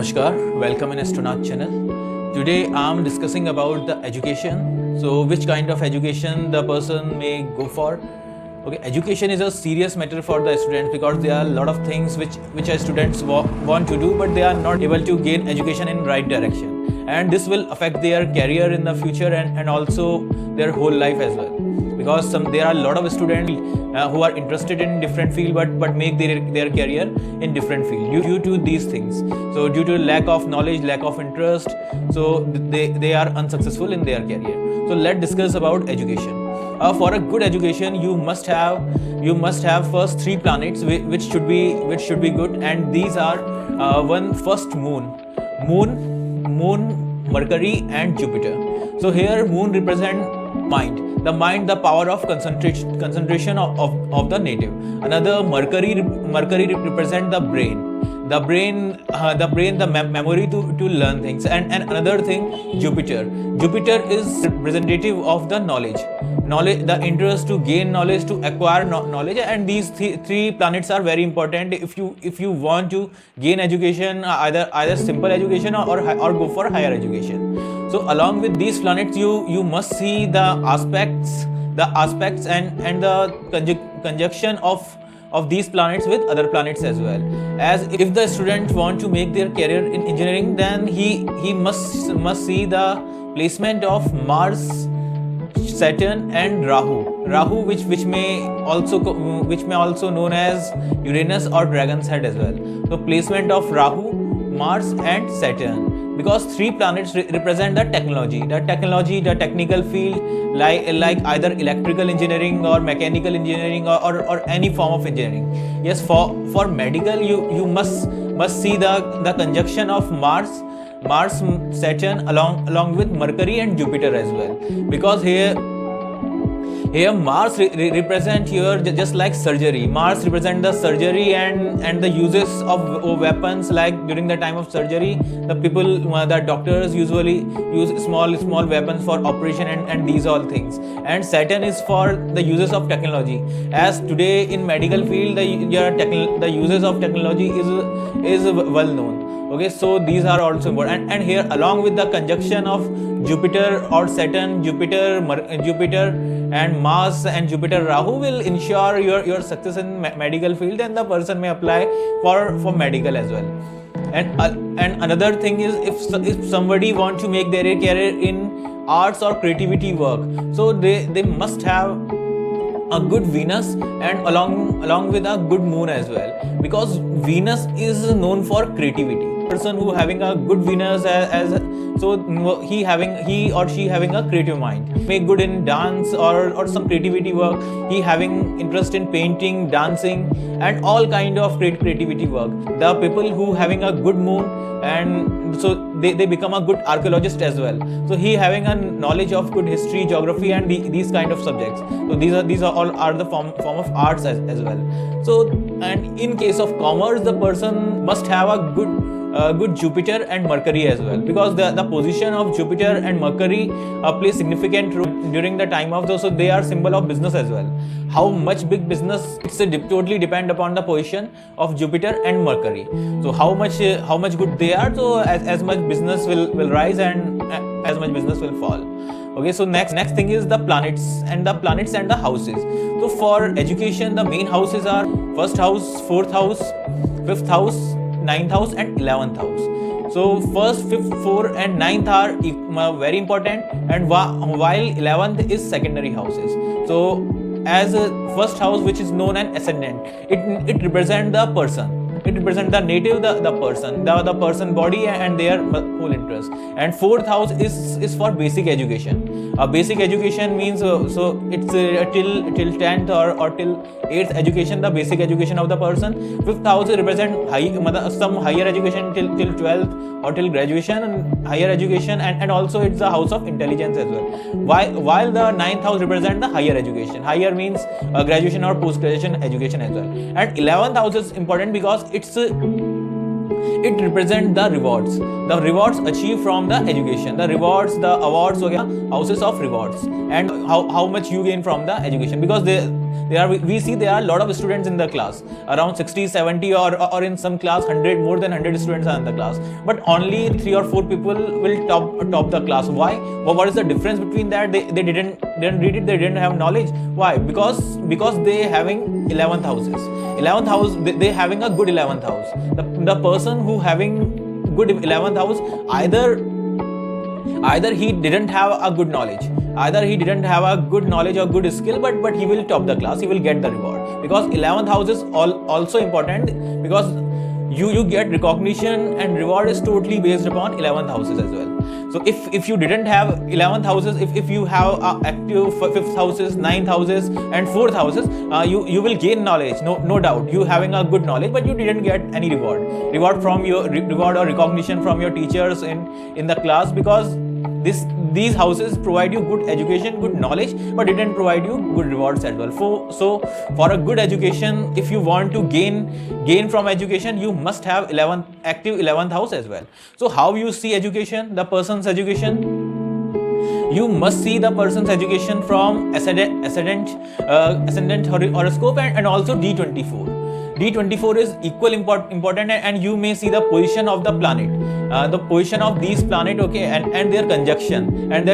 Namaskar, welcome in Astronaut channel. Today I am discussing about the education. So which kind of education the person may go for. Okay, education is a serious matter for the students because there are a lot of things which our students want to do, but they are not able to gain education in right direction. And this will affect their career in the future and also their whole life as well. Because there are a lot of students who are interested in different field but make their career in different field due to these things. So due to lack of knowledge, lack of interest, so they are unsuccessful in their career. So let's discuss about education. For a good education, you must have first 3 planets which should be good, and these are first moon, Mercury and Jupiter. So here moon represent mind, the power of concentration of the native. Another Mercury represent the brain, the memory to learn things. And another thing, Jupiter is representative of the knowledge, the interest to gain knowledge, to acquire knowledge. And these three planets are very important if you want to gain education, either simple education or go for higher education. So along with these planets, you must see the aspects and the conjunction of these planets with other planets as well. As if the student want to make their career in engineering, then he must see the placement of Mars, Saturn and Rahu, which may also known as Uranus or Dragon's Head as well. So placement of Rahu, Mars and Saturn, because 3 planets represent the technology, the technical field, like either electrical engineering or mechanical engineering or any form of engineering. Yes, for medical, you must see the conjunction of Mars, Saturn along with Mercury and Jupiter as well, because here Mars represent here just like surgery. Mars represent the surgery and the uses of weapons, like during the time of surgery, the doctors usually use small weapons for operation and these all things. And Saturn is for the uses of technology, as today in medical field the uses of technology is well known. Okay, so these are also important. And here, along with the conjunction of Jupiter or Saturn, Jupiter and Mars and Jupiter Rahu will ensure your success in medical field, and the person may apply for medical as well. And another thing is, if somebody want to make their career in arts or creativity work, so they must have a good Venus and along with a good moon as well, because Venus is known for creativity. Person who having a good Venus he or she having a creative mind, make good in dance or some creativity work. He having interest in painting, dancing and all kind of creativity work. The people who having a good moon, and so they become a good archaeologist as well. So he having a knowledge of good history, geography and these kind of subjects. So these are all are the form of arts as well. So, and in case of commerce, the person must have a good Jupiter and Mercury as well, because the position of Jupiter and Mercury play significant role during the time of those. So they are symbol of business as well. How much big business, it's totally depend upon the position of Jupiter and Mercury. So how much good they are, so as much business will rise and as much business will fall. Okay, so next thing is the planets and the houses. So for education, the main houses are first house, fourth house, fifth house, 9th house and 11th house. So first, 5th, 4th and 9th are very important, and while 11th is secondary houses. So as a first house, which is known as ascendant, it represents the person, it represents the native, the person body and their whole interest. And fourth house is for basic education. Basic education means so it's till 10th or till 8th education, the basic education of the person. Fifth house represent some higher education till 12th or till graduation and higher education, and also it's the house of intelligence as well. While the ninth house represent the higher education. Higher means graduation or post graduation education as well. And 11th house is important because it represents the rewards achieved from the education, the awards houses of rewards, and how much you gain from the education. Because we see there are a lot of students in the class, around 60, 70, or in some class 100, more than 100 students are in the class, but only 3 or 4 people will top the class. Why? What is the difference between that? They didn't read it, they didn't have knowledge. Why? Because they having 11th house, they having a good 11th house. The person who having good 11th house, either he didn't have a good knowledge, either he didn't have a good knowledge or good skill, but he will top the class, he will get the reward. Because 11th house is also important, because you get recognition and reward is totally based upon 11th houses as well. So if you didn't have 11th houses, if you have active 5th houses, 9th houses and 4th houses, you will gain knowledge, no doubt. You having a good knowledge, but you didn't get any reward from your reward or recognition from your teachers in the class, because these houses provide you good education, good knowledge, but it didn't provide you good rewards as well. So for a good education, if you want to gain from education, you must have active 11th house as well. So how you see education, the person's education? You must see the person's education from ascendant horoscope and also D24. D24 is equal important, and you may see the position of the planet, the position of these planet, okay, and their conjunction and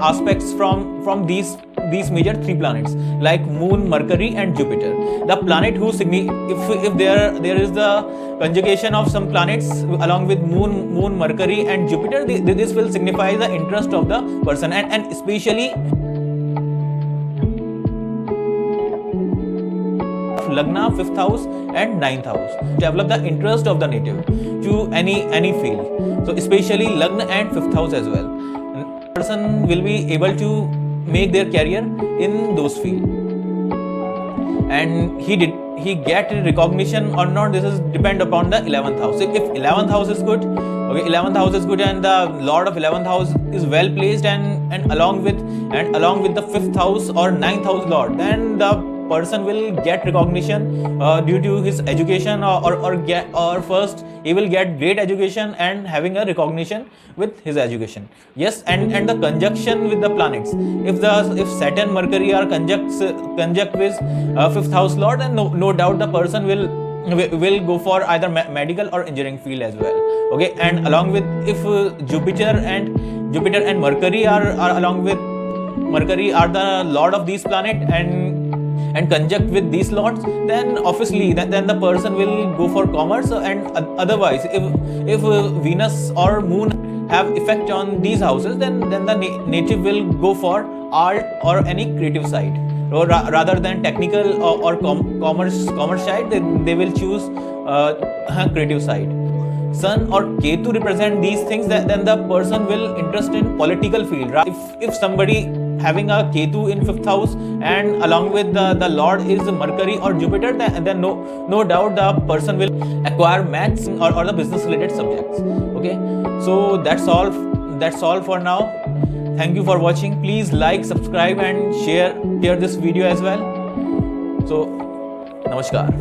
aspects from these major 3 planets like Moon, Mercury and Jupiter. The planet who if there is the conjugation of some planets along with Moon, Mercury and Jupiter, this will signify the interest of the person, and especially Lagna, 5th house and 9th house, develop the interest of the native to any field. So especially Lagna and 5th house as well. And person will be able to make their career in those fields. And he get recognition or not, this is depend upon the 11th house. If 11th house is good, okay, 11th house is good and the lord of 11th house is well placed and along with the 5th house or 9th house lord, then the person will get recognition due to his education, or first he will get great education and having a recognition with his education. Yes, and the conjunction with the planets. If Saturn, Mercury are conjunct with 5th house lord, then no doubt the person will go for either medical or engineering field as well. Okay, and along with if Jupiter and Mercury are along with Mercury are the lord of these planet and conjunct with these lords, then obviously then the person will go for commerce. And otherwise, if Venus or Moon have effect on these houses, then the native will go for art or any creative side, or rather than technical or commerce side, they will choose creative side. Sun or Ketu represent these things, then the person will interest in political field. If somebody having a Ketu in 5th house and along with the lord is Mercury or Jupiter, then no doubt the person will acquire maths or the business related subjects. Okay, so that's all for now. Thank you for watching. Please like, subscribe and share this video as well. So namaskar.